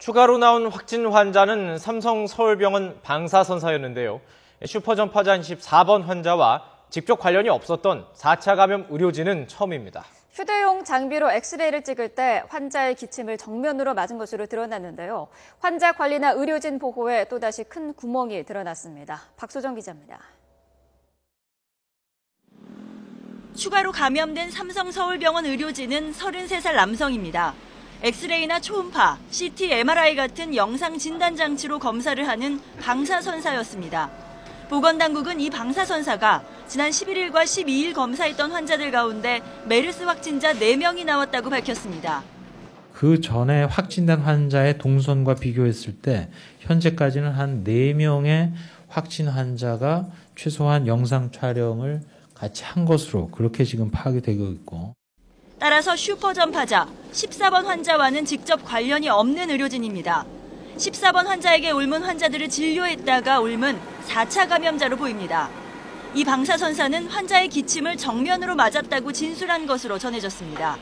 추가로 나온 확진 환자는 삼성 서울병원 방사선사였는데요. 슈퍼전파자 24번 환자와 직접 관련이 없었던 4차 감염 의료진은 처음입니다. 휴대용 장비로 엑스레이를 찍을 때 환자의 기침을 정면으로 맞은 것으로 드러났는데요. 환자 관리나 의료진 보호에 또다시 큰 구멍이 드러났습니다. 박소정 기자입니다. 추가로 감염된 삼성 서울병원 의료진은 33살 남성입니다. 엑스레이나 초음파, CT, MRI 같은 영상 진단 장치로 검사를 하는 방사선사였습니다. 보건당국은 이 방사선사가 지난 11일과 12일 검사했던 환자들 가운데 메르스 확진자 4명이 나왔다고 밝혔습니다. 그 전에 확진된 환자의 동선과 비교했을 때 현재까지는 한 4명의 확진 환자가 최소한 영상 촬영을 같이 한 것으로 그렇게 지금 파악이 되고 있고. 따라서 슈퍼전파자 14번 환자와는 직접 관련이 없는 의료진입니다. 14번 환자에게 옮은 환자들을 진료했다가 옮은 4차 감염자로 보입니다. 이 방사선사는 환자의 기침을 정면으로 맞았다고 진술한 것으로 전해졌습니다.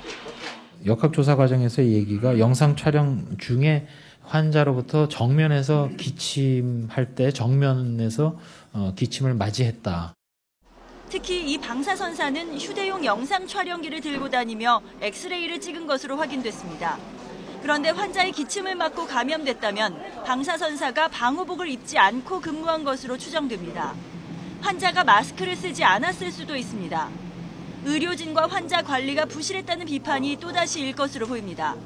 역학조사 과정에서의 얘기가 영상 촬영 중에 환자로부터 정면에서 기침할 때 정면에서 기침을 맞이했다. 특히 이 방사선사는 휴대용 영상 촬영기를 들고 다니며 엑스레이를 찍은 것으로 확인됐습니다. 그런데 환자의 기침을 맞고 감염됐다면 방사선사가 방호복을 입지 않고 근무한 것으로 추정됩니다. 환자가 마스크를 쓰지 않았을 수도 있습니다. 의료진과 환자 관리가 부실했다는 비판이 또다시 일 것으로 보입니다.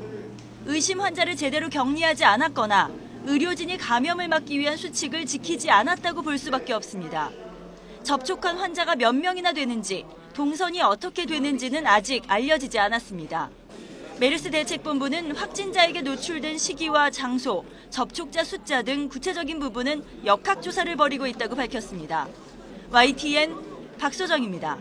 의심 환자를 제대로 격리하지 않았거나 의료진이 감염을 막기 위한 수칙을 지키지 않았다고 볼 수밖에 없습니다. 접촉한 환자가 몇 명이나 되는지, 동선이 어떻게 되는지는 아직 알려지지 않았습니다. 메르스 대책본부는 확진자에게 노출된 시기와 장소, 접촉자 숫자 등 구체적인 부분은 역학조사를 벌이고 있다고 밝혔습니다. YTN 박소정입니다.